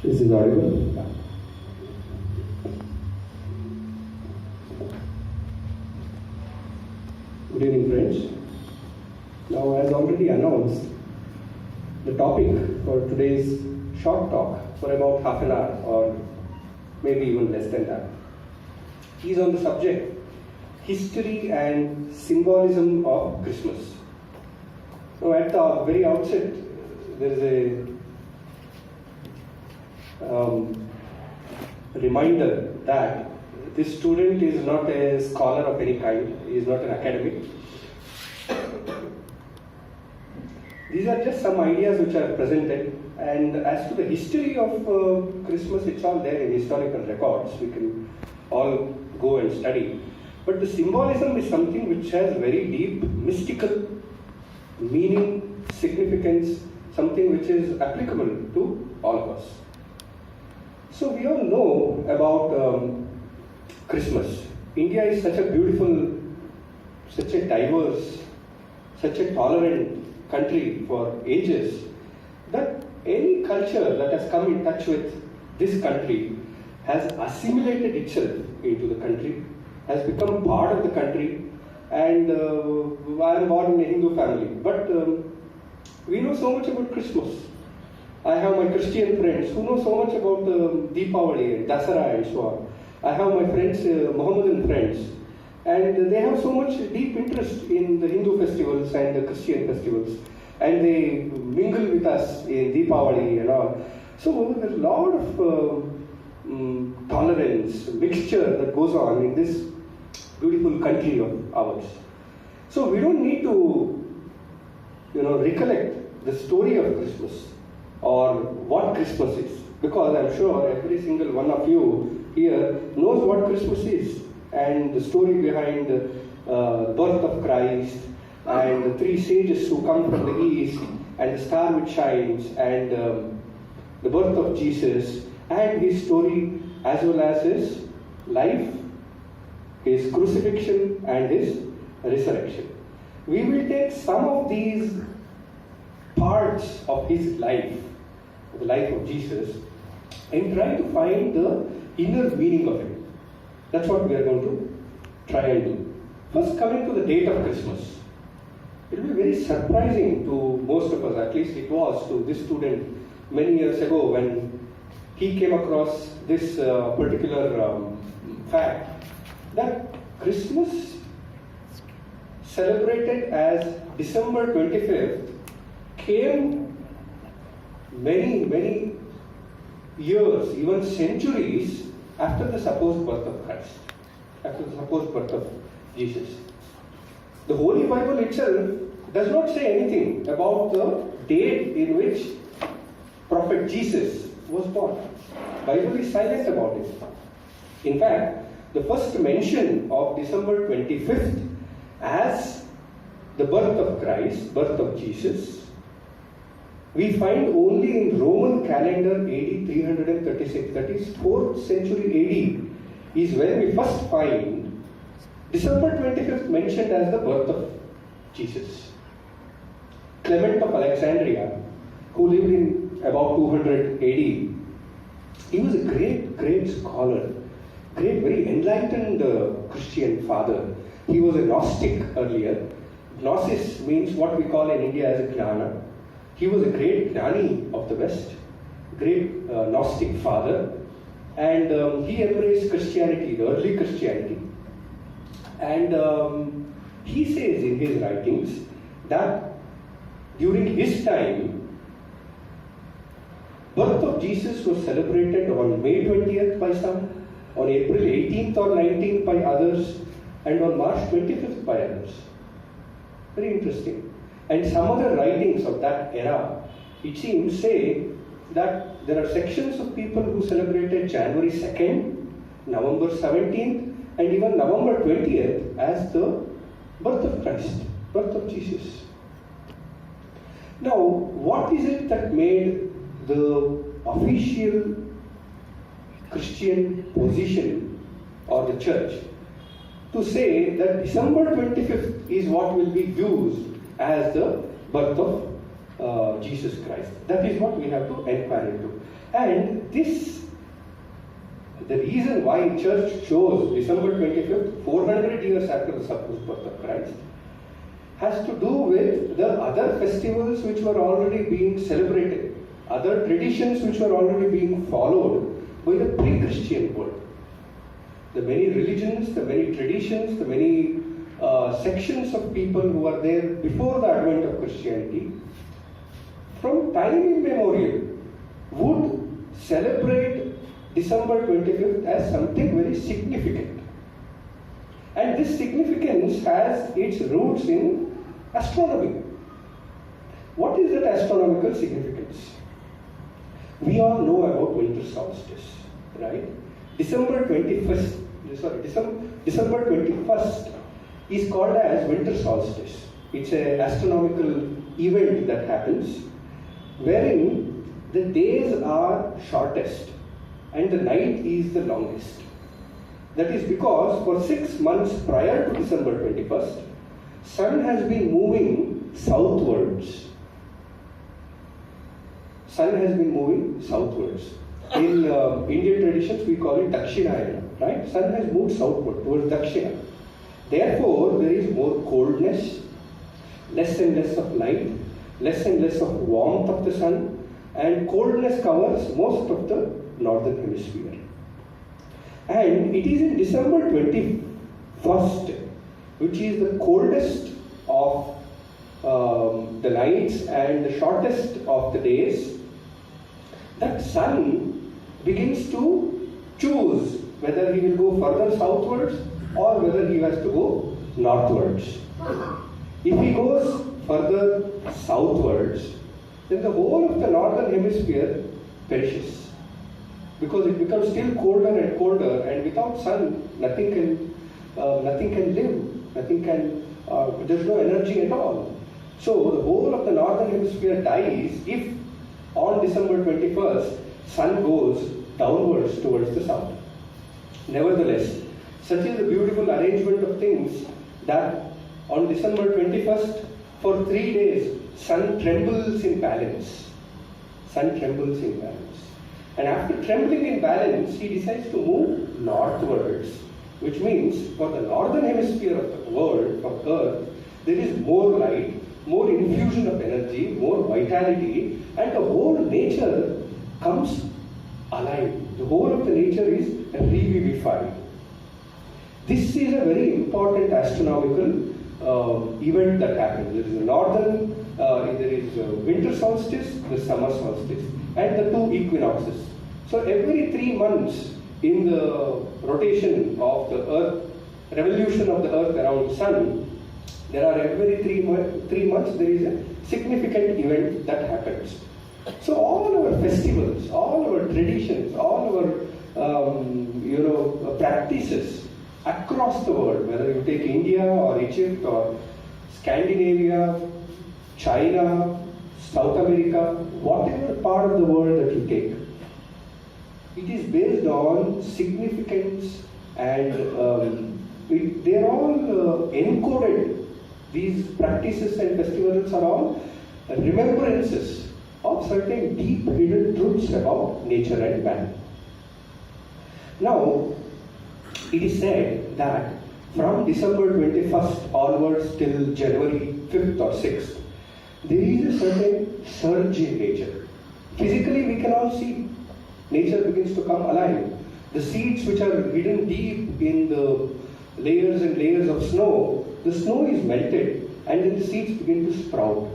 This is audible. Good evening, friends. Now, as already announced, the topic for today's short talk for about half an hour or maybe even less than that is on the subject history and symbolism of Christmas. Now, at the very outset, there is a reminder that this student is not a scholar of any kind, he is not an academic. These are just some ideas which are presented, and as to the history of Christmas, it's all there in historical records. We can all go and study. But the symbolism is something which has very deep mystical meaning, significance, something which is applicable to all of us. So we all know about Christmas. India is such a beautiful, such a diverse, such a tolerant country for ages that any culture that has come in touch with this country has assimilated itself into the country, has become part of the country. And I am born in a Hindu family, but we know so much about Christmas. I have my Christian friends who know so much about Deepavali and Dasara and so on. I have my friends, Mohammedan friends, and they have so much deep interest in the Hindu festivals and the Christian festivals, and they mingle with us in Deepavali and all. So there's a lot of tolerance, mixture that goes on in this beautiful country of ours. So we don't need to, recollect the story of Christmas or what Christmas is, because I'm sure every single one of you here knows what Christmas is and the story behind the birth of Christ and the three sages who come from the east and the star which shines and the birth of Jesus and his story as well as his life, his crucifixion and his resurrection. We will take some of these parts of his life, the life of Jesus, and try to find the inner meaning of it. That's what we are going to try and do. First, coming to the date of Christmas. It will be very surprising to most of us, at least it was to this student many years ago when he came across this particular fact that Christmas celebrated as December 25th came many years, even centuries after the supposed birth of Christ, after the supposed birth of Jesus. The Holy Bible itself does not say anything about the date in which Prophet Jesus was born. The Bible is silent about it. In fact, the first mention of December 25th as the birth of Christ, birth of Jesus, we find only in Roman calendar AD 336, that is 4th century AD, is where we first find December 25th mentioned as the birth of Jesus. Clement of Alexandria, who lived in about 200 AD, he was a great scholar, very enlightened Christian father. He was a Gnostic earlier. Gnosis means what we call in India as a Jnana. He was a great Jnani of the West, great Gnostic father, and he embraced Christianity, the early Christianity. And he says in his writings that during his time, birth of Jesus was celebrated on May 20th by some, on April 18th or 19th by others, and on March 25th by others. Very interesting. And some other writings of that era, it seems, say that there are sections of people who celebrated January 2nd, November 17th, and even November 20th as the birth of Christ, birth of Jesus. Now, what is it that made the official Christian position or the church to say that December 25th is what will be used as the birth of Jesus Christ? That is what we have to inquire into. And this, the reason why Church chose December 25th, 400 years after the supposed birth of Christ, has to do with the other festivals which were already being celebrated, other traditions which were already being followed by the pre-Christian world. The many religions, the many traditions, the many sections of people who were there before the advent of Christianity, from time immemorial, would celebrate December 25th as something very significant. And this significance has its roots in astronomy. What is that astronomical significance? We all know about winter solstice, right? December 21st is called as winter solstice. It's an astronomical event that happens wherein the days are shortest and the night is the longest. That is because for 6 months prior to December 21st, sun has been moving southwards. Sun has been moving southwards. In Indian traditions, we call it Dakshinayana, right? Sun has moved southward towards Dakshina. Therefore, there is more coldness, less and less of light, less and less of warmth of the sun, and coldness covers most of the northern hemisphere. And it is in December 21st, which is the coldest of the nights and the shortest of the days, that sun begins to choose whether he will go further southwards or whether he has to go northwards. If he goes further southwards, then the whole of the northern hemisphere perishes, because it becomes still colder and colder, and without sun, nothing can live. There's no energy at all. So the whole of the northern hemisphere dies if on December 21st, sun goes downwards towards the south. Nevertheless, such is the beautiful arrangement of things that on December 21st, for 3 days, sun trembles in balance. Sun trembles in balance. And after trembling in balance, he decides to move northwards, which means for the northern hemisphere of the world, of Earth, there is more light, more infusion of energy, more vitality, and the whole nature comes alive. The whole of the nature is revivified. This is a very important astronomical event that happens. There is a northern, there is a winter solstice, the summer solstice, and the 2 equinoxes. So every 3 months in the rotation of the Earth, revolution of the Earth around the Sun, there are every 3 months there is a significant event that happens. So all our festivals, all our traditions, all our practices across the world, whether you take India or Egypt or Scandinavia, China, South America, whatever part of the world that you take, it is based on significance, and they are all encoded. These practices and festivals are all remembrances of certain deep hidden truths about nature and man. Now, it is said that from December 21st onwards till January 5th or 6th, there is a certain surge in nature. Physically, we can all see nature begins to come alive. The seeds which are hidden deep in the layers and layers of snow, the snow is melted and then the seeds begin to sprout.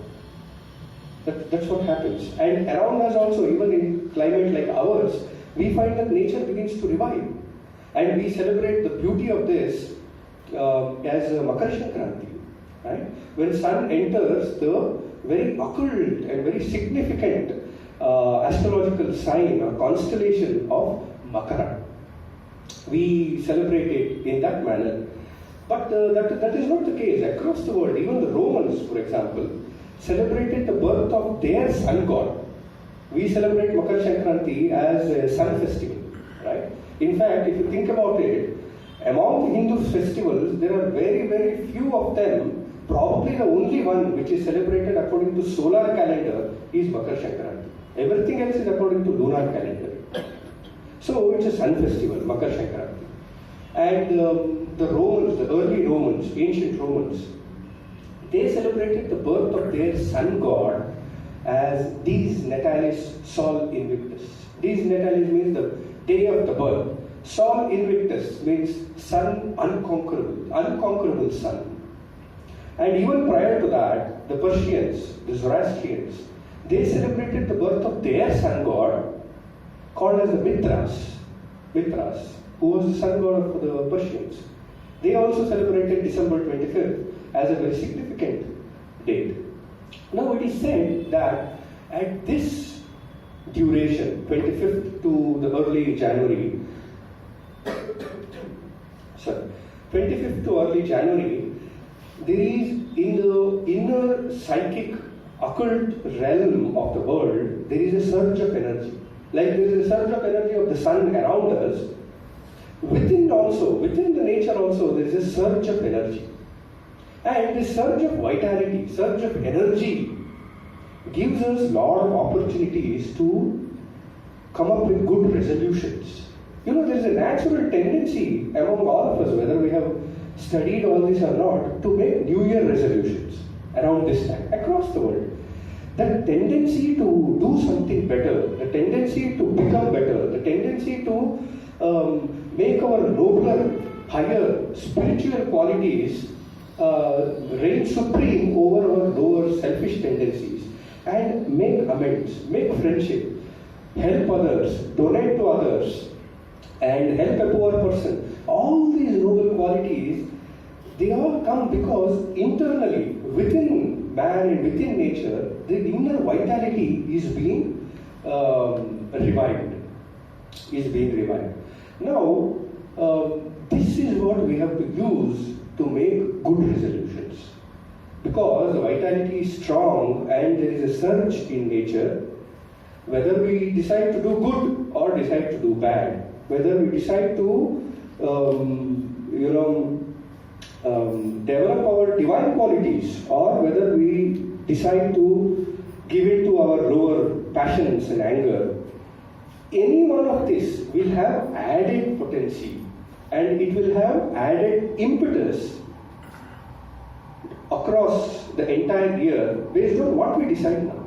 That's what happens. And around us also, even in climate like ours, we find that nature begins to revive. And we celebrate the beauty of this as Makar Sankranti, right? When sun enters the very occult and very significant astrological sign or constellation of Makara. We celebrate it in that manner. But that is not the case. Across the world, even the Romans, for example, celebrated the birth of their sun god. We celebrate Makar Sankranti as a sun festival, right? In fact, if you think about it, among the Hindu festivals, there are very, very few of them. Probably the only one which is celebrated according to solar calendar is Makar Sankranti. Everything else is according to lunar calendar. So it's a sun festival, Makar Sankranti. And the Romans, the early Romans, ancient Romans, they celebrated the birth of their sun god as Dies Natalis Sol Invictus. Dies Natalis means the day of the birth. Sol Invictus means sun unconquerable sun. And even prior to that, the Persians, the Zoroastrians, they celebrated the birth of their sun god called as the Mithras, who was the sun god of the Persians. They also celebrated December 25th as a very significant date. Now it is said that at this duration, 25th to the early January, 25th to early January, there is in the inner psychic occult realm of the world, there is a surge of energy. Like there is a surge of energy of the sun around us, within the nature also, there is a surge of energy. And this surge of vitality, surge of energy gives us a lot of opportunities to come up with good resolutions. You know, there is a natural tendency among all of us, whether we have studied all this or not, to make New Year resolutions around this time, across the world. That tendency to do something better, the tendency to become better, the tendency to make our nobler, higher spiritual qualities reign supreme over our lower selfish tendencies, and make amends, make friendship, help others, donate to others, and help a poor person. All these noble qualities, they all come because internally, within man and within nature, the inner vitality is being revived. Now, this is what we have to use to make good resolutions. Because the vitality is strong and there is a surge in nature, whether we decide to do good or decide to do bad, whether we decide to develop our divine qualities or whether we decide to give in to our lower passions and anger, any one of this will have added potency and it will have added impetus across the entire year based on what we decide now.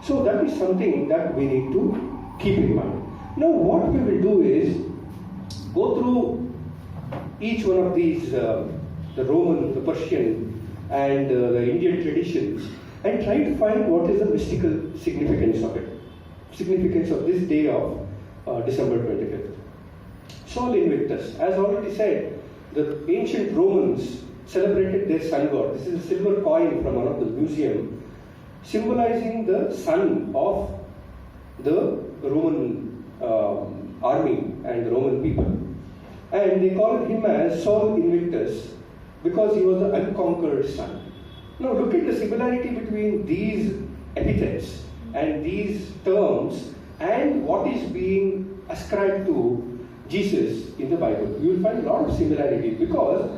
So that is something that we need to keep in mind. Now what we will do is go through each one of these, the Roman, the Persian and the Indian traditions, and try to find what is the mystical significance of it. Significance of this day of December 25th. Sol Invictus. As already said, the ancient Romans celebrated their sun god. This is a silver coin from one of the museum, symbolizing the sun of the Roman army and the Roman people. And they called him as Sol Invictus because he was the unconquered sun. Now look at the similarity between these epithets and these terms and what is being ascribed to Jesus in the Bible. You will find a lot of similarities because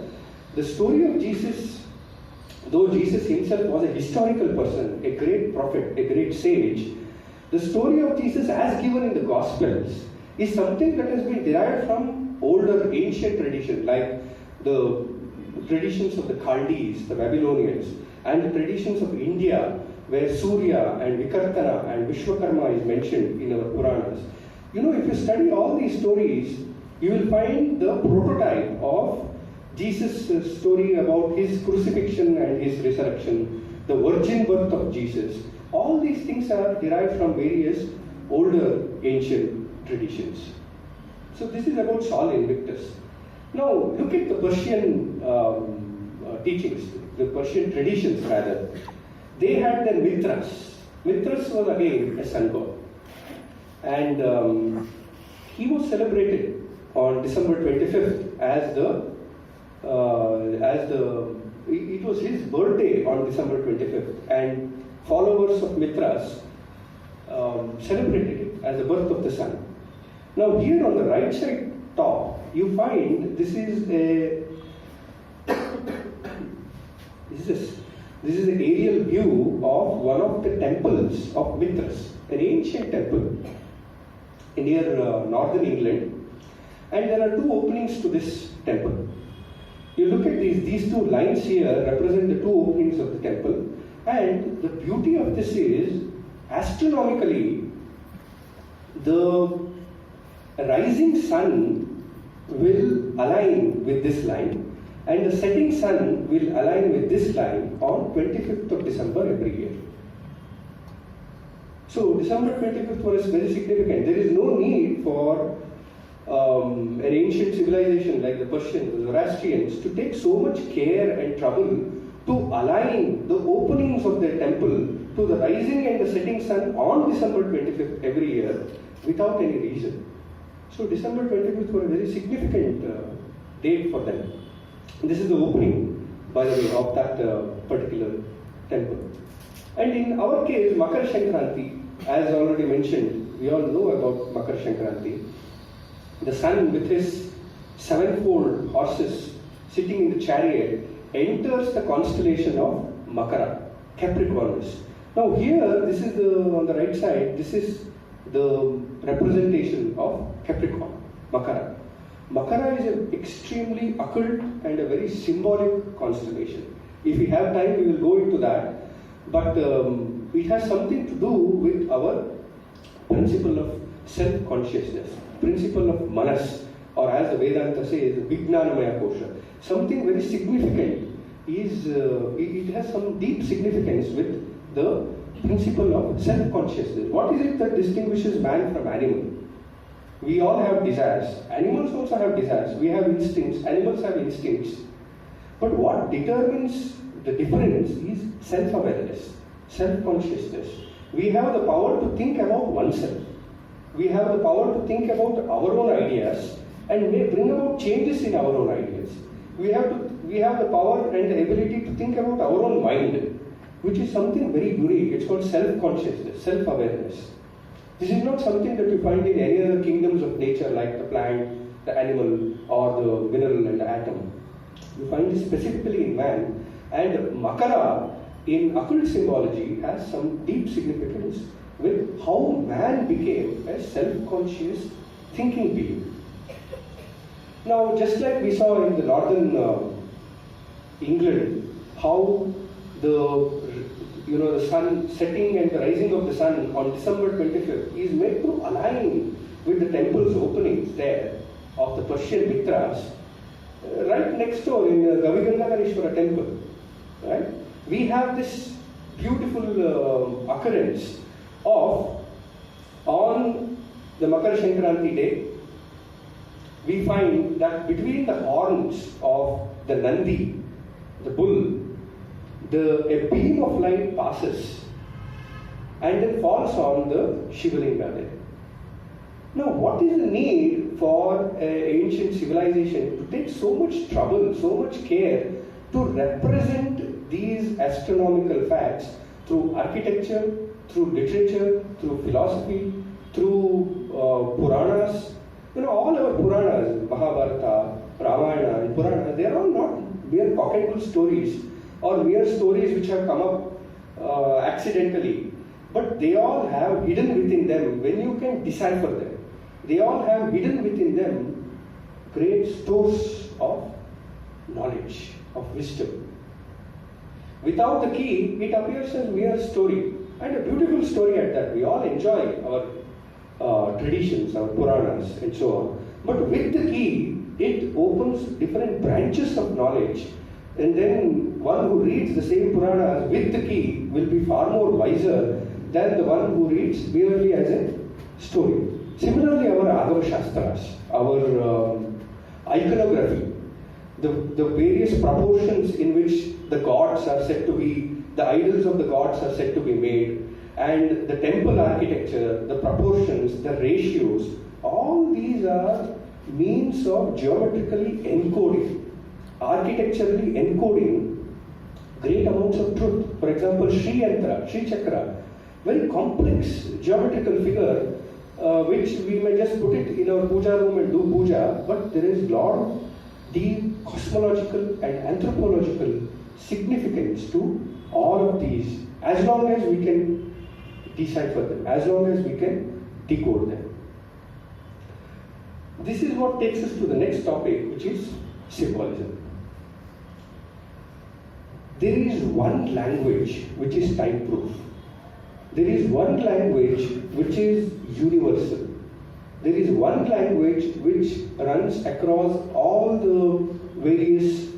the story of Jesus, though Jesus himself was a historical person, a great prophet, a great sage, the story of Jesus as given in the Gospels is something that has been derived from older ancient tradition, like the traditions of the Chaldees, the Babylonians, and the traditions of India, where Surya and Vikartana and Vishwakarma is mentioned in our Puranas. You know, if you study all these stories, you will find the prototype of Jesus' story about his crucifixion and his resurrection, the virgin birth of Jesus. All these things are derived from various older ancient traditions. So this is about Sol Invictus. Now look at the Persian teachings, the Persian traditions rather. They had their Mithras. Mithras was again a sun god. And he was celebrated on December 25th it was his birthday on December 25th, and followers of Mithras celebrated it as the birth of the sun. Now here on the right side top, you find this is an aerial view of one of the temples of Mithras. an ancient temple near northern England, and there are two openings to this temple. You look at these two lines here represent the two openings of the temple, and the beauty of this is astronomically the rising sun will align with this line and the setting sun will align with this line on 25th of December every year. So December 25th was very significant. There is no need for an ancient civilization like the Persians, the Zoroastrians, to take so much care and trouble to align the openings of their temple to the rising and the setting sun on December 25th every year without any reason. So December 25th was a very significant date for them. This is the opening, by the way, of that particular temple. And in our case, Makar Sankranti, as already mentioned, we all know about Makar Sankranti. The sun with his sevenfold horses sitting in the chariot enters the constellation of Makara, Capricornus. Now here, this is on the right side, this is the representation of Capricorn, Makara. Makara is an extremely occult and a very symbolic constellation. If we have time, we will go into that. But it has something to do with our principle of self-consciousness, principle of manas, or as the Vedanta says, Vijnanamaya Kosha. Something very significant is, it has some deep significance with the principle of self-consciousness. What is it that distinguishes man from animal? We all have desires. Animals also have desires. We have instincts. Animals have instincts. But what determines the difference is self-awareness, self-consciousness. We have the power to think about oneself. We have the power to think about our own ideas and may bring about changes in our own ideas. We have the power and the ability to think about our own mind, which is something very unique. It's called self-consciousness, self-awareness. This is not something that you find in any other kingdoms of nature like the plant, the animal, or the mineral and the atom. You find it specifically in man. And Makara in occult symbology has some deep significance with how man became a self-conscious thinking being. Now, just like we saw in the northern England, how the sun setting and the rising of the sun on December 25th is made to align with the temple's openings there of the Persian Mitras, right next door in Gavigandakarishwara temple. Right? We have this beautiful occurrence of, on the Makar Sankranti day, we find that between the horns of the Nandi, the bull, a beam of light passes and then falls on the Shivalinga there. Now, what is the need for an ancient civilization to take so much trouble, so much care to represent these astronomical facts through architecture, through literature, through philosophy, through Puranas? All our Puranas, Mahabharata, Ramayana and Purana, they are all not mere cock and bull stories or mere stories which have come up accidentally. But they all have hidden within them, when you can decipher them, they all have hidden within them great stores of knowledge, of wisdom. Without the key, it appears as mere story, and a beautiful story at that. We all enjoy our traditions, our Puranas and so on. But with the key, it opens different branches of knowledge, and then one who reads the same Puranas with the key will be far more wiser than the one who reads merely as a story. Similarly, our Agama Shastras, our iconography, the various proportions in which the gods are said to be, the idols of the gods are said to be made, and the temple architecture, the proportions, the ratios, all these are means of geometrically encoding, architecturally encoding great amounts of truth. For example, Sri Yantra, Sri Chakra, very complex geometrical figure, which we may just put it in our puja room and do puja, but there is a lot of deep cosmological and anthropological significance to all of these, as long as we can decipher them, as long as we can decode them. This is what takes us to the next topic, which is symbolism. There is one language which is time-proof. There is one language which is universal. There is one language which runs across all the various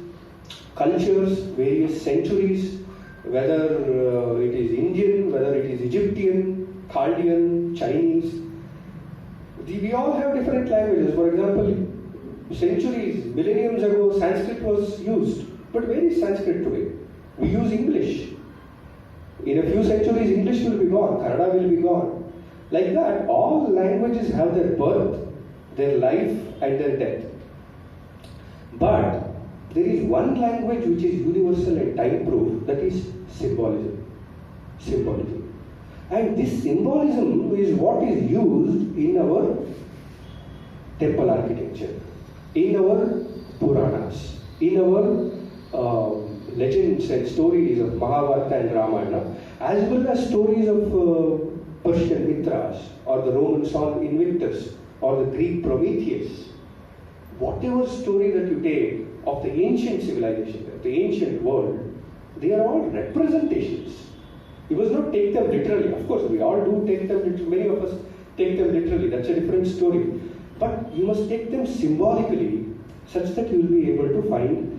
cultures, various centuries, whether it is Indian, whether it is Egyptian, Chaldean, Chinese. We all have different languages. For example, centuries, millenniums ago, Sanskrit was used. But where is Sanskrit today? We use English. In a few centuries, English will be gone, Kannada will be gone. Like that, all languages have their birth, their life, and their death. But there is one language which is universal and time-proof, that is symbolism. Symbolism. And this symbolism is what is used in our temple architecture, in our Puranas, in our legends and stories of Mahabharata and Ramayana, as well as stories of Persian Mithras, or the Roman song Invictus, or the Greek Prometheus. Whatever story that you take of the ancient civilization, of the ancient world, they are all representations. You must not take them literally. Of course, we all do take them literally. Many of us take them literally. That's a different story. But you must take them symbolically, such that you will be able to find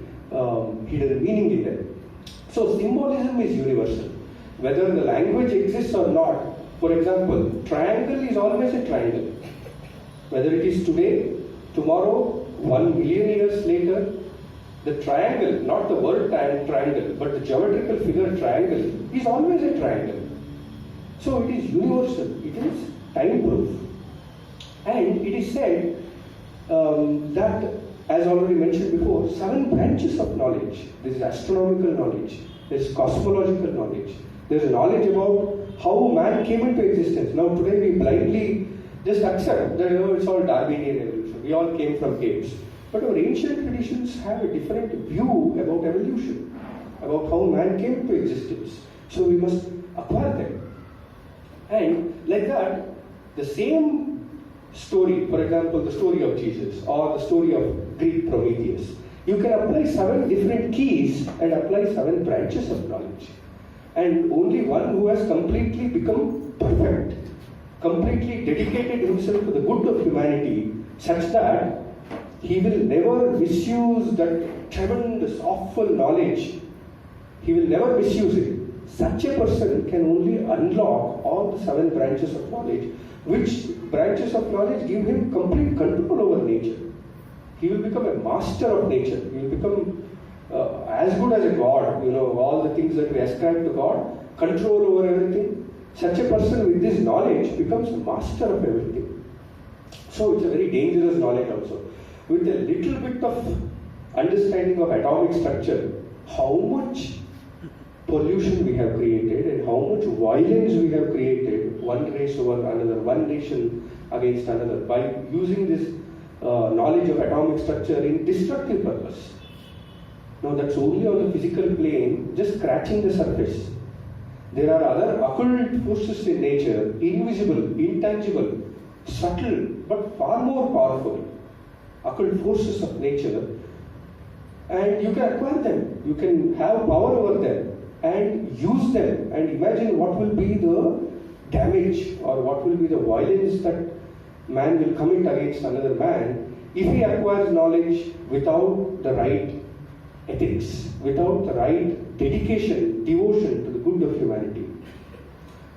hidden meaning in them. So symbolism is universal. Whether the language exists or not, for example, triangle is always a triangle. Whether it is today, tomorrow, 1 million years later, the triangle, not the word triangle, but the geometrical figure triangle is always a triangle. So it is universal, it is time-proof. And it is said that, as already mentioned before, 7 branches of knowledge. There is astronomical knowledge, there is cosmological knowledge, there is knowledge about how man came into existence. Now today we blindly just accept that it's all Darwinian evolution. We all came from apes. But our ancient traditions have a different view about evolution, about how man came into existence. So we must acquire them. And like that, the same story, for example, the story of Jesus or the story of Greek Prometheus, you can apply 7 different keys and apply 7 branches of knowledge. And only one who has completely become perfect, completely dedicated himself to the good of humanity, such that he will never misuse that tremendous, awful knowledge. He will never misuse it. Such a person can only unlock all the 7 branches of knowledge, which branches of knowledge give him complete control over nature. He will become a master of nature. He will become as good as a god. All the things that we ascribe to God, control over everything. Such a person with this knowledge becomes a master of everything. So it's a very dangerous knowledge also. With a little bit of understanding of atomic structure, how much pollution we have created and how much violence we have created, one race over another, one nation against another, by using this knowledge of atomic structure in destructive purpose. Now that's only on the physical plane, just scratching the surface. There are other occult forces in nature, invisible, intangible, subtle, but far more powerful. Occult forces of nature, and you can acquire them, you can have power over them and use them, and imagine what will be the damage or what will be the violence that man will commit against another man if he acquires knowledge without the right ethics, without the right dedication, devotion to the good of humanity.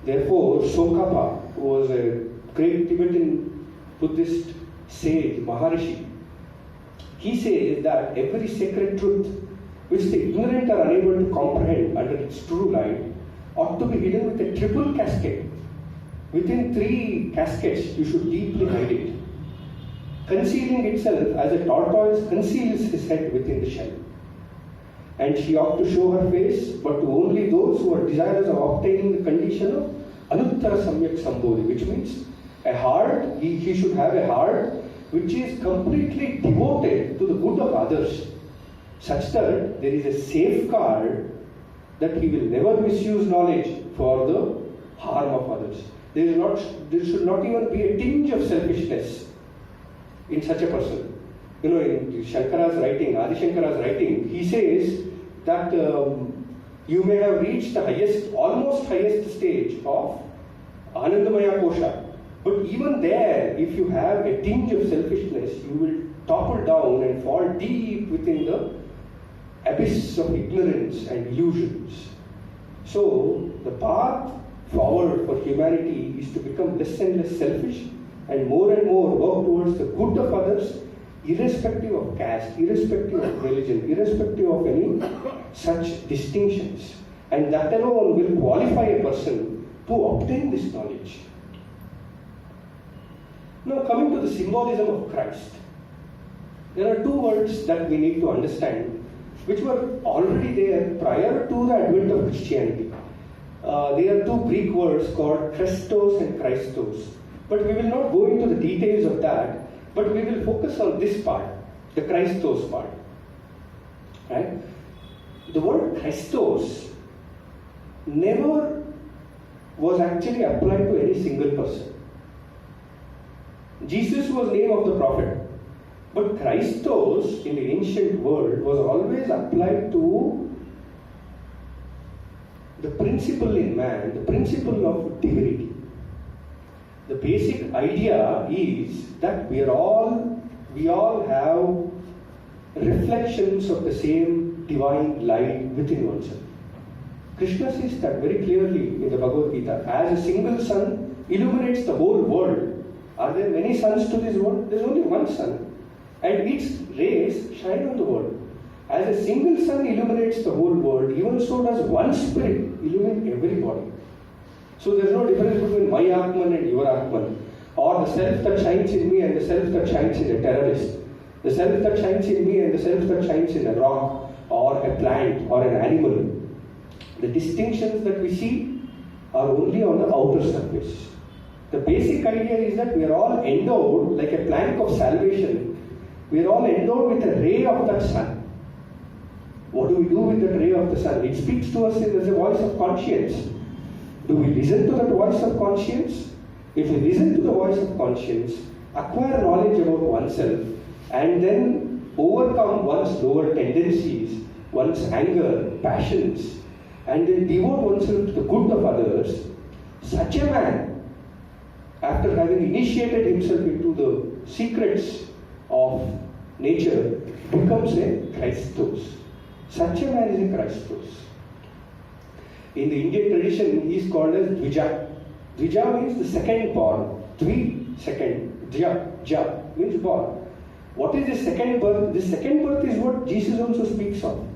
Therefore, Tsongkhapa was a great Tibetan Buddhist sage, Maharishi. He says that every sacred truth which the ignorant are unable to comprehend under its true light ought to be hidden with a triple casket. Within 3 caskets, you should deeply hide it, concealing itself as a tortoise conceals his head within the shell. And she ought to show her face, but to only those who are desirous of obtaining the condition of Anuttara Samyak Sambodhi, which means a heart, he should have a heart which is completely devoted to the good of others, such that there is a safeguard that he will never misuse knowledge for the harm of others. There should not even be a tinge of selfishness in such a person. In Shankara's writing, Adi Shankara's writing, he says that you may have reached the almost highest stage of Anandamaya Kosha. But even there, if you have a tinge of selfishness, you will topple down and fall deep within the abyss of ignorance and illusions. So, the path forward for humanity is to become less and less selfish and more work towards the good of others, irrespective of caste, irrespective of religion, irrespective of any such distinctions. And that alone will qualify a person to obtain this knowledge. Now, coming to the symbolism of Christ, there are two words that we need to understand which were already there prior to the advent of Christianity. There are two Greek words called Christos and Christos. But we will not go into the details of that, but we will focus on this part, the Christos part. Right? The word Christos never was actually applied to any single person. Jesus was the name of the prophet. But Christos in the ancient world was always applied to the principle in man, the principle of divinity. The basic idea is that we all have reflections of the same divine light within oneself. Krishna says that very clearly in the Bhagavad Gita. As a single sun illuminates the whole world, are there many suns to this world? There is only one sun. And its rays shine on the world. As a single sun illuminates the whole world, even so does one spirit illuminate everybody. So there is no difference between my Atman and your Atman, or the self that shines in me and the self that shines in a terrorist, the self that shines in me and the self that shines in a rock, or a plant, or an animal. The distinctions that we see are only on the outer surface. The basic idea is that we are all endowed, like a plank of salvation, we are all endowed with a ray of that sun. What do we do with that ray of the sun? It speaks to us as a voice of conscience. Do we listen to that voice of conscience? If we listen to the voice of conscience, acquire knowledge about oneself, and then overcome one's lower tendencies, one's anger, passions, and then devote oneself to the good of others, such a man, after having initiated himself into the secrets of nature, becomes a Christos. Such a man is a Christos. In the Indian tradition, he is called as Dvija. Dvija means the second born. Dvi, second. Ja means born. What is the second birth? The second birth is what Jesus also speaks of.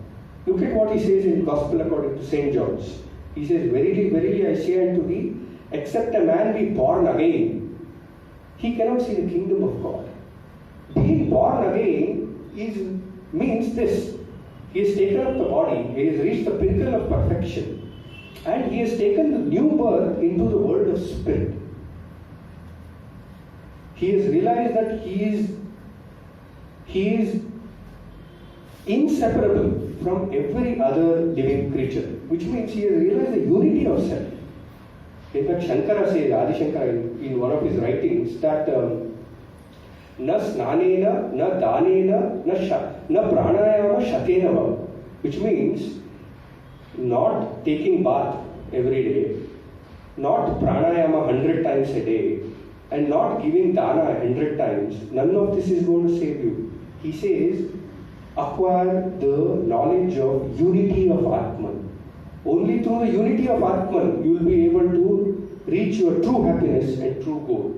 Look at what he says in Gospel according to St. John's. He says, Verily, verily, I say unto thee, except a man be born again, he cannot see the kingdom of God. Being born again means this. He has taken up the body, he has reached the pinnacle of perfection, and he has taken the new birth into the world of spirit. He has realized that he is inseparable from every other living creature, which means he has realized the unity of self. In fact, Shankara says, Adi Shankara in one of his writings, that na snanena, na danena, na pranayama shatena va, which means not taking bath every day, not pranayama 100 times a day, and not giving dana 100 times. None of this is going to save you. He says, acquire the knowledge of unity of Atman. Only through the unity of Atman you will be able to reach your true happiness and true goal.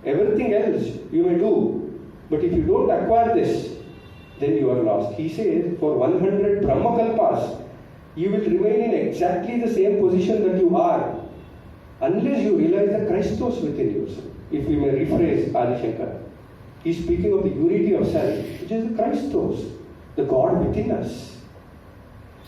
Everything else you may do, but if you don't acquire this, then you are lost. He says, for 100 Brahmakalpas, you will remain in exactly the same position that you are, unless you realize the Christos within yourself. If we may rephrase Adi Shankara, he is speaking of the unity of self, which is the Christos, the God within us.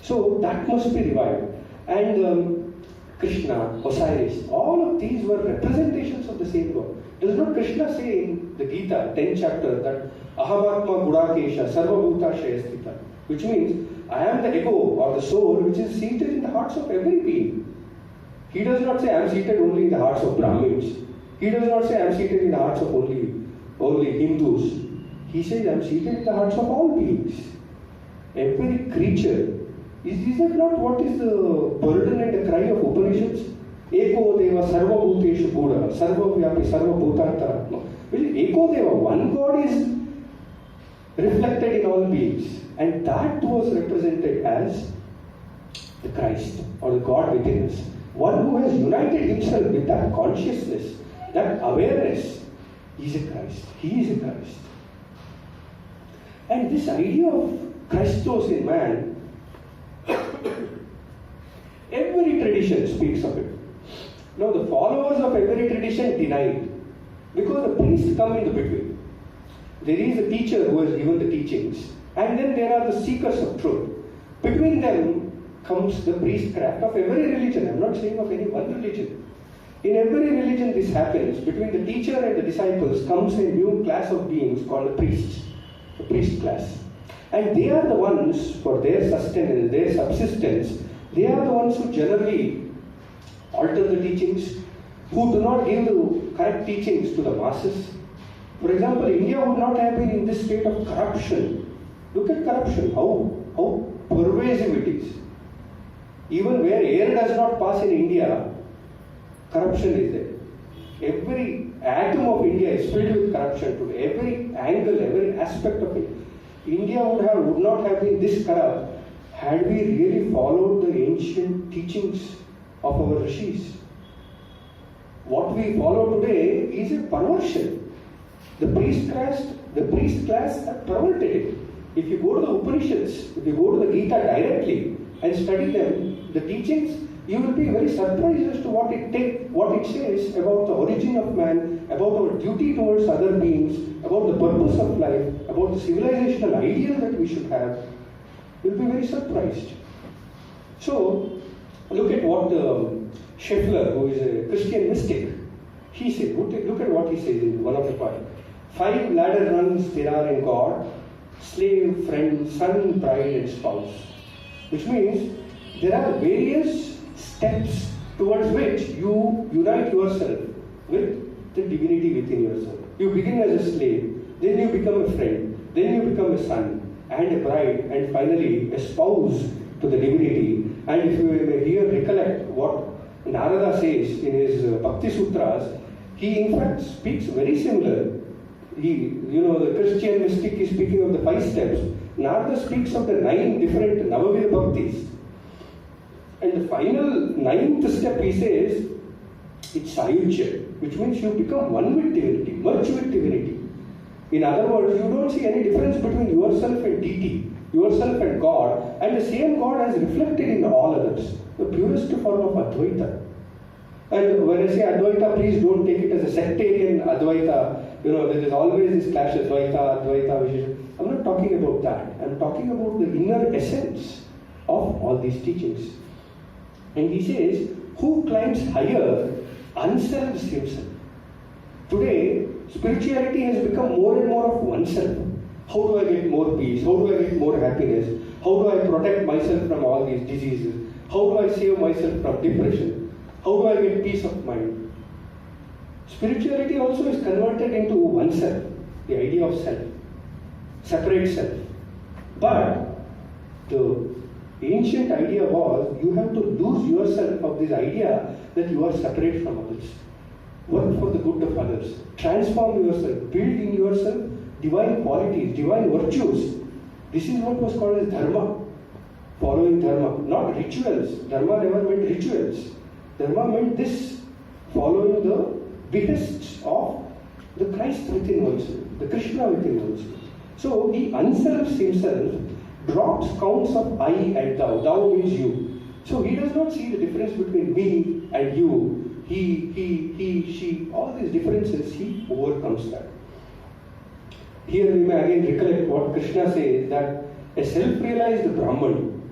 So that must be revived. And Krishna, Osiris, all of these were representations of the same God. Does not Krishna say in the Gita, 10th chapter, that Ahamatma Gudakesha Sarvabhuta Shayasthita, which means I am the ego or the soul which is seated in the hearts of every being. He does not say, I am seated only in the hearts of Brahmins. He does not say, I am seated in the hearts of only Hindus. He says, I am seated in the hearts of all beings. Every creature. Is that not what is the burden and the cry of Upanishads? Eko Deva Sarva Bhuteshu Buddha, Sarva Vyapi Sarva Bhutantaratma. Eko Deva, one God is reflected in all beings. And that was represented as the Christ or the God within us. One who has united himself with that consciousness, that awareness, is a Christ. He is a Christ. And this idea of Christos in man, every tradition speaks of it. Now the followers of every tradition deny it, because the priests come in the between. There is a teacher who has given the teachings, and then there are the seekers of truth. Between them comes the priestcraft of every religion. I am not saying of any one religion. In every religion this happens. Between the teacher and the disciples comes a new class of beings called the priests. The priest class. And they are the ones, for their sustenance, their subsistence, they are the ones who generally alter the teachings, who do not give the correct teachings to the masses. For example, India would not have been in this state of corruption. Look at corruption, how pervasive it is. Even where air does not pass in India, corruption is there. Every atom of India is filled with corruption today. Every angle, every aspect of it. India would not have been this corrupt had we really followed the ancient teachings of our rishis. What we follow today is a perversion. The priest class have perverted it. If you go to the Upanishads, if you go to the Gita directly and study them, the teachings, you will be very surprised as to what it says about the origin of man, about our duty towards other beings, about the purpose of life, about the civilizational ideal that we should have. You will be very surprised. So, look at what Scheffler, who is a Christian mystic, he said. Look at what he says in one of the poems. 5 ladder rungs there are in God: slave, friend, son, bride, and spouse. Which means there are various steps towards which you unite yourself with the divinity within yourself. You begin as a slave, then you become a friend, then you become a son and a bride, and finally a spouse to the divinity. And if you may here recollect what Narada says in his Bhakti Sutras, he in fact speaks very similar. The Christian mystic is speaking of the 5 steps. Narada speaks of the 9 different Navavida Bhaktis. And the final 9th step, he says, it's Sayujya, which means you become one with divinity, merge with divinity. In other words, you don't see any difference between yourself and deity, yourself and God, and the same God has reflected in all others, the purest form of Advaita. And when I say Advaita, please don't take it as a sectarian Advaita. There is always this clash, Advaita, Vishesha. I'm not talking about that. I'm talking about the inner essence of all these teachings. And he says, who climbs higher unselves himself. Today, spirituality has become more and more of oneself. How do I get more peace? How do I get more happiness? How do I protect myself from all these diseases? How do I save myself from depression? How do I get peace of mind? Spirituality also is converted into oneself, the idea of self, separate self. But the ancient idea was you have to lose yourself of this idea that you are separate from others. Work for the good of others. Transform yourself. Build in yourself divine qualities, divine virtues. This is what was called as dharma. Following dharma. Not rituals. Dharma never meant rituals. Dharma meant this. Following the behests of the Christ within oneself. The Krishna within oneself. So he unselfs himself, drops counts of I and thou. Thou means you. So he does not see the difference between me and you. He, she, all these differences, he overcomes that. Here we may again recollect what Krishna says, that a self-realized Brahman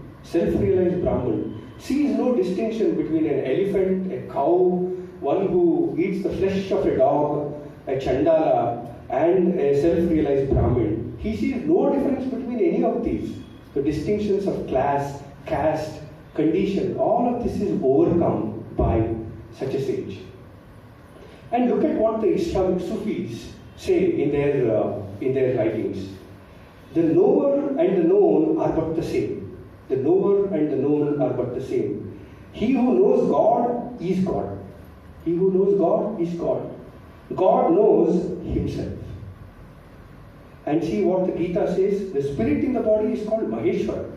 sees no distinction between an elephant, a cow, one who eats the flesh of a dog, a Chandala, and a self-realized Brahmin. He sees no difference between any of these. The distinctions of class, caste, condition, all of this is overcome by such a sage. And look at what the Islamic Sufis say in their writings. The knower and the known are but the same. The knower and the known are but the same. He who knows God is God. He who knows God is God. God knows himself. And see what the Gita says. The spirit in the body is called Maheshwara,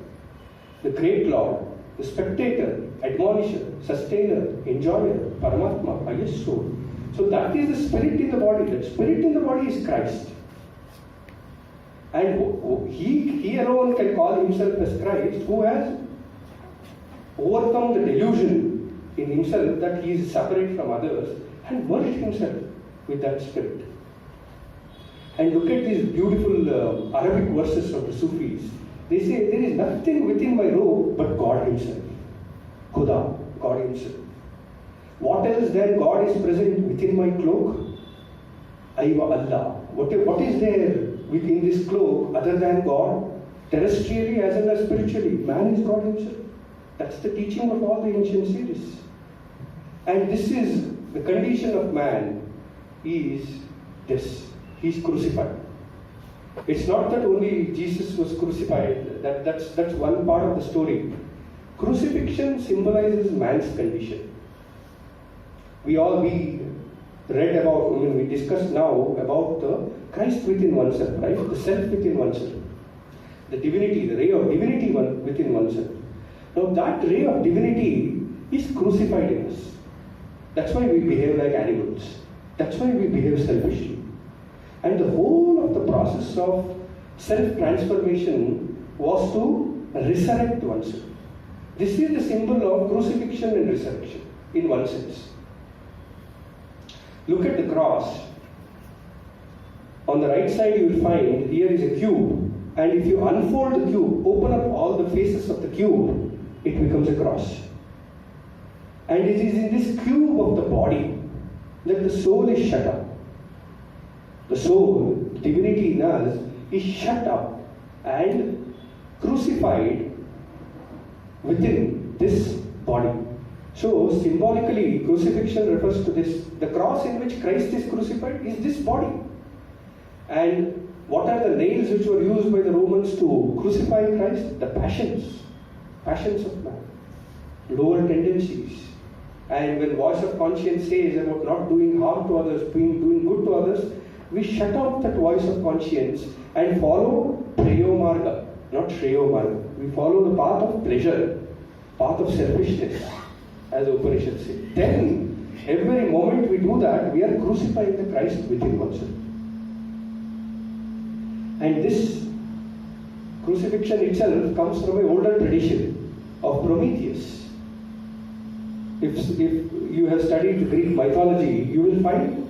the great Lord, the spectator, admonisher, sustainer, enjoyer, Paramatma, highest soul. So that is the spirit in the body. That spirit in the body is Christ. And he alone can call himself as Christ, who has overcome the delusion in himself that he is separate from others and merged himself with that spirit. And look at these beautiful Arabic verses of the Sufis. They say, there is nothing within my robe but God himself. Khuda, God himself. What else then God is present within my cloak? Aywa Allah. What is there within this cloak other than God? Terrestrially as well as spiritually. Man is God himself. That's the teaching of all the ancient sages. And this is the condition of man is this. He's crucified. It's not that only Jesus was crucified. That's one part of the story. Crucifixion symbolizes man's condition. We read about, we discussed now about the Christ within oneself, right? The self within oneself. The divinity, the ray of divinity within oneself. Now that ray of divinity is crucified in us. That's why we behave like animals. That's why we behave selfishly. And the whole of the process of self-transformation was to resurrect oneself. This is the symbol of crucifixion and resurrection in one sense. Look at the cross. On the right side you will find here is a cube, and if you unfold the cube, open up all the faces of the cube, it becomes a cross. And it is in this cube of the body that the soul is shut up. The soul, divinity in us, is shut up and crucified within this body. So, symbolically, crucifixion refers to this. The cross in which Christ is crucified is this body. And what are the nails which were used by the Romans to crucify Christ? The passions of man, lower tendencies. And when voice of conscience says about not doing harm to others, doing good to others, we shut out that voice of conscience and follow Preyo Marga, not Shreyo Marga. We follow the path of pleasure, path of selfishness, as the Upanishads say. Then, every moment we do that, we are crucifying the Christ within oneself. And this crucifixion itself comes from an older tradition of Prometheus. If you have studied Greek mythology, you will find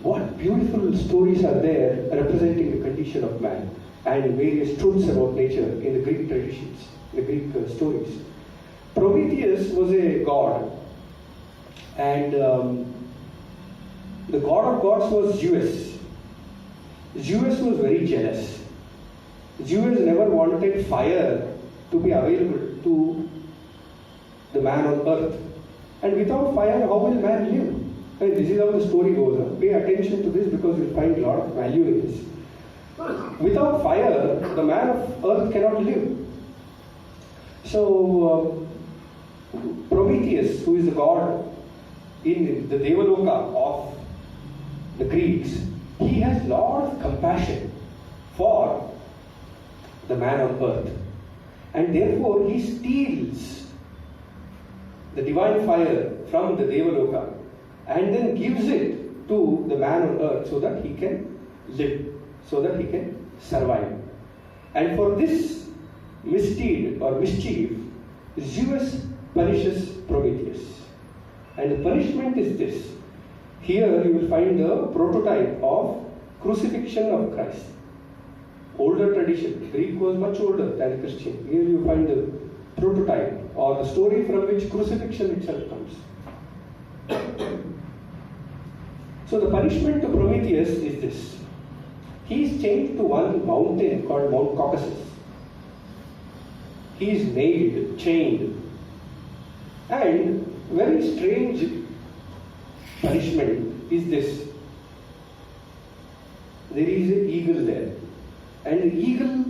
what beautiful stories are there representing the condition of man and various truths about nature in the Greek traditions, the Greek stories. Prometheus was a god, and the god of gods was Zeus. Zeus was very jealous. Zeus never wanted fire to be available to the man on earth. And without fire, how will man live? And this is how the story goes. Pay attention to this because you'll find a lot of value in this. Without fire, the man of earth cannot live. So, Prometheus, who is the god in the Devaloka of the Greeks, he has a lot of compassion for the man on earth. And therefore, he steals the divine fire from the Devaloka and then gives it to the man on earth so that he can live, so that he can survive. And for this misdeed or mischief, Zeus punishes Prometheus. And the punishment is this. Here you will find the prototype of crucifixion of Christ. Older tradition. Greek was much older than Christian. Here you find the prototype or the story from which crucifixion itself comes. So the punishment to Prometheus is this. He is chained to one mountain called Mount Caucasus. He is nailed, chained, and very strange punishment is this. There is an eagle there, and the eagle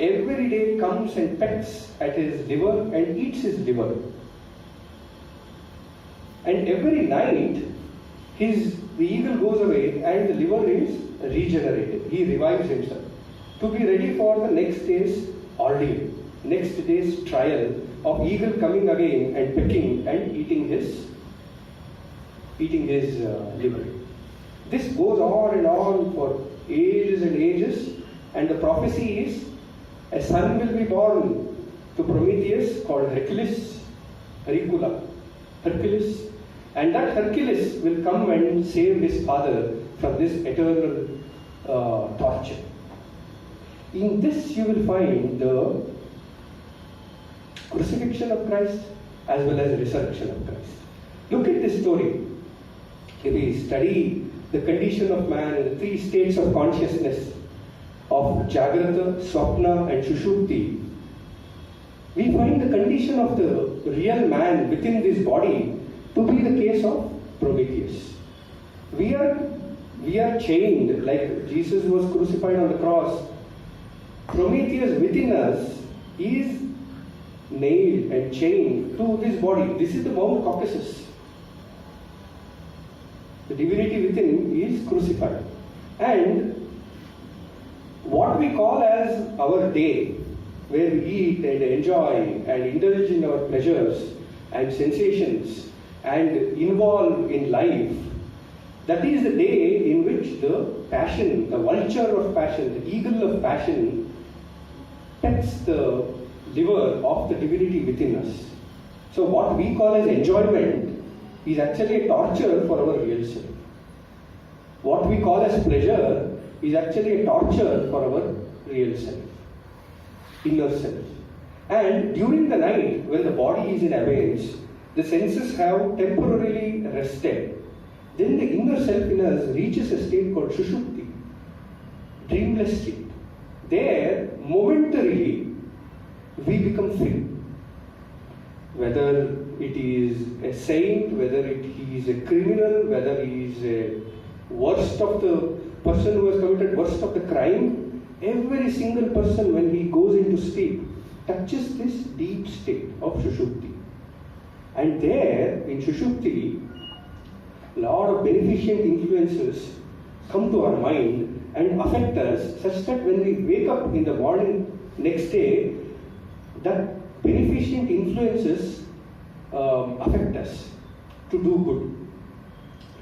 every day comes and pecks at his liver and eats his liver. And every night, the eagle goes away and the liver is regenerated. He revives himself to be ready for the next day's ordeal, next day's trial of eagle coming again and pecking and eating his liver. This goes on and on for ages and ages, and the prophecy is a son will be born to Prometheus called Hercules, and that Hercules will come and save his father from this eternal torture. In this you will find the crucifixion of Christ as well as the resurrection of Christ. Look at this story. If we study the condition of man in the three states of consciousness of Jagrata, Swapna and Sushupti, we find the condition of the real man within this body to be the case of Prometheus. We are chained like Jesus was crucified on the cross. Prometheus within us is nailed and chained to this body. This is the Mount Caucasus. The divinity within is crucified. And what we call as our day, where we eat and enjoy and indulge in our pleasures and sensations and involve in life, that is the day in which the passion, the vulture of passion, the eagle of passion pecks the liver of the divinity within us. So what we call as enjoyment is actually a torture for our real self. What we call as pleasure is actually a torture for our real self, inner self. And during the night, when the body is in abeyance, the senses have temporarily rested. Then the inner self in us reaches a state called Sushupti, dreamless state. There, momentarily, we become free. Whether it is a saint, whether he is a criminal, whether he is a worst of the person who has committed worst of the crime, every single person when he goes into sleep touches this deep state of Sushupti. And there, in Sushupti, a lot of beneficent influences come to our mind and affect us such that when we wake up in the morning next day, that beneficent influences affect us to do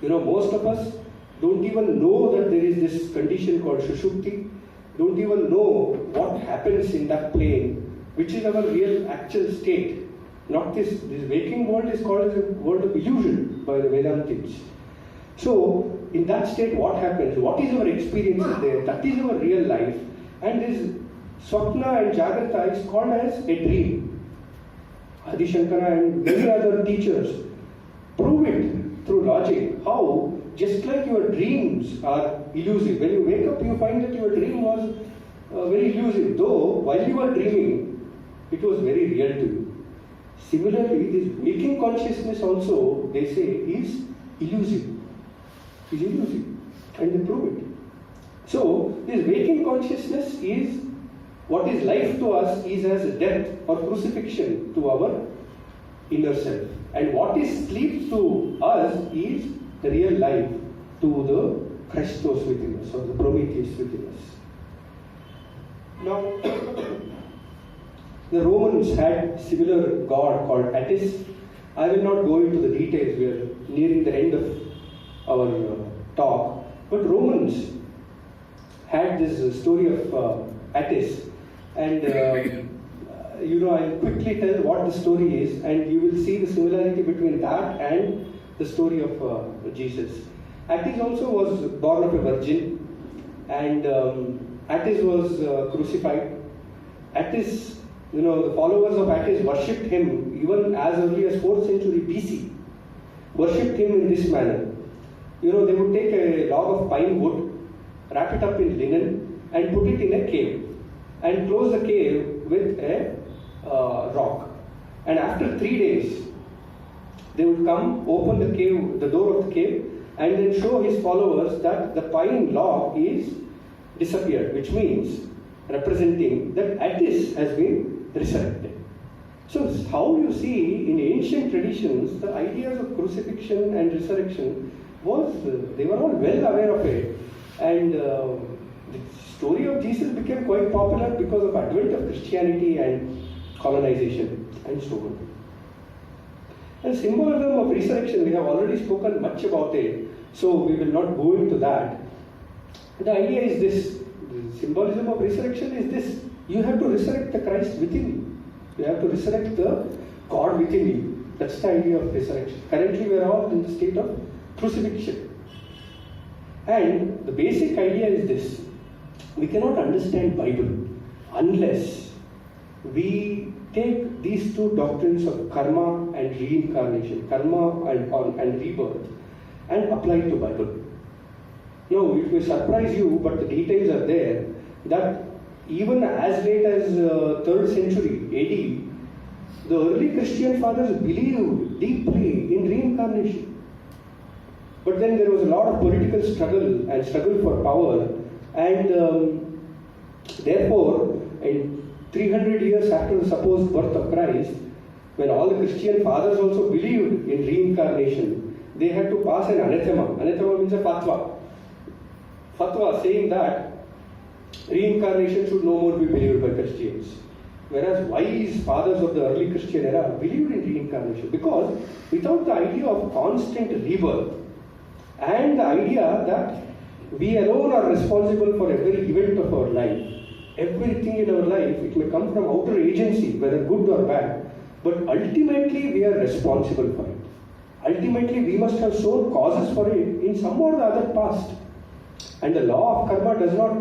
good. Most of us don't even know that there is this condition called Sushupti, don't even know what happens in that plane, which is our real actual state. Not this waking world is called as a world of illusion by the Vedantics. So, in that state, what happens? What is our experience there? That is our real life. And this Swapna and Jagrata is called as a dream. Adi Shankara and many other teachers prove it through logic. How? Just like your dreams are illusive. When you wake up, you find that your dream was very illusive. Though, while you were dreaming, it was very real to you. Similarly, this waking consciousness also, they say, is illusive. Is illusive. And they prove it. So, this waking consciousness is, what is life to us is as death or crucifixion to our inner self. And what is sleep to us is the real life to the Christos within us or the Prometheus within us. Now, the Romans had similar god called Attis. I will not go into the details, we are nearing the end of our talk. But Romans had this story of Attis, and I'll quickly tell what the story is, and you will see the similarity between that and the story of Jesus. Attis also was born of a virgin, and Attis was crucified. Attis, the followers of Attis worshipped him even as early as 4th century BC. Worshipped him in this manner. They would take a log of pine wood, wrap it up in linen, and put it in a cave, and close the cave with a rock. And after 3 days, They would come, open the door of the cave, and then show his followers that the pine log is disappeared, which means representing that Attis has been resurrected. So how you see in ancient traditions, the ideas of crucifixion and resurrection they were all well aware of it, and the story of Jesus became quite popular because of advent of Christianity and colonization and so on. And symbolism of resurrection, we have already spoken much about it, so we will not go into that. The idea is this: the symbolism of resurrection is this: you have to resurrect the Christ within you. You have to resurrect the God within you. That's the idea of resurrection. Currently, we are all in the state of crucifixion. And the basic idea is this: we cannot understand Bible unless we take these two doctrines of karma and reincarnation, karma and rebirth, and apply it to Bible. Now, it will surprise you, but the details are there, that even as late as 3rd century AD, the early Christian fathers believed deeply in reincarnation. But then there was a lot of political struggle and struggle for power, and therefore, in 300 years after the supposed birth of Christ, when all the Christian fathers also believed in reincarnation, they had to pass an anathema. Anathema means a fatwa. Fatwa saying that reincarnation should no more be believed by Christians. Whereas wise fathers of the early Christian era believed in reincarnation, because without the idea of constant rebirth and the idea that we alone are responsible for every event of our life, everything in our life, it may come from outer agency, whether good or bad, but ultimately we are responsible for it. Ultimately we must have shown causes for it in some or the other past. And the law of karma does not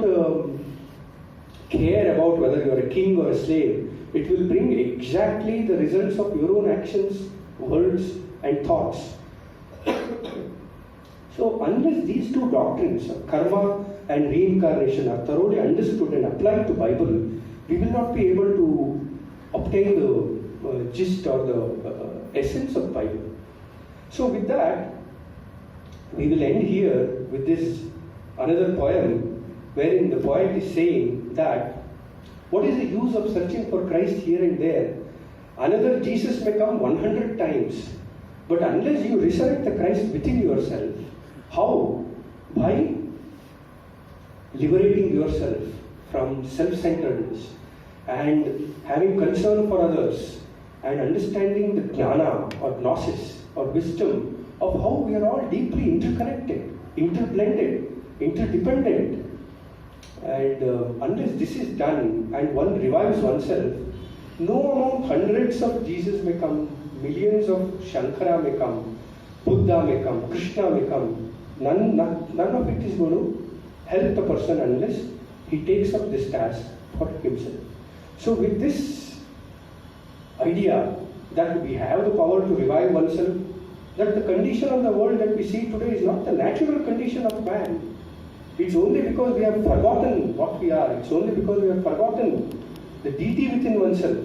care about whether you are a king or a slave. It will bring exactly the results of your own actions, words and thoughts. So unless these two doctrines of karma and reincarnation are thoroughly understood and applied to Bible, we will not be able to obtain the gist or the essence of Bible. So with that, we will end here with this another poem, wherein the poet is saying that what is the use of searching for Christ here and there? Another Jesus may come 100 times, but unless you resurrect the Christ within yourself, how? By liberating yourself from self-centeredness and having concern for others and understanding the jnana or gnosis or wisdom of how we are all deeply interconnected, interblended, interdependent. And unless this is done and one revives oneself, no amount hundreds of Jesus may come, millions of Shankara may come, Buddha may come, Krishna may come. None of it is going to help the person unless he takes up this task for himself. So with this idea that we have the power to revive oneself, that the condition of the world that we see today is not the natural condition of man. It's only because we have forgotten what we are. It's only because we have forgotten the deity within oneself,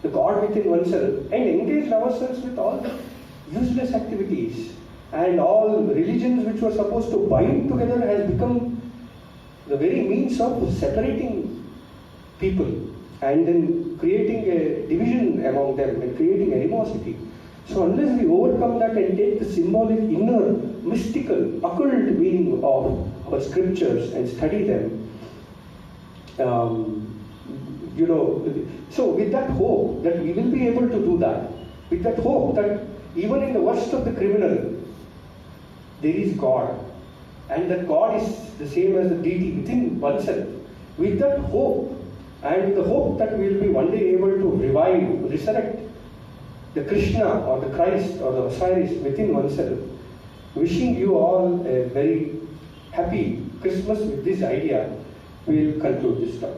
the God within oneself, and engaged ourselves with all the useless activities. And all religions which were supposed to bind together has become the very means of separating people and then creating a division among them and creating animosity. So unless we overcome that and take the symbolic, inner, mystical, occult meaning of our scriptures and study them, so with that hope that we will be able to do that, with that hope that even in the worst of the criminal, there is God, and that God is the same as the deity within oneself. With that hope, and the hope that we will be one day able to revive, resurrect the Krishna or the Christ or the Osiris within oneself, wishing you all a very happy Christmas with this idea, we will conclude this talk.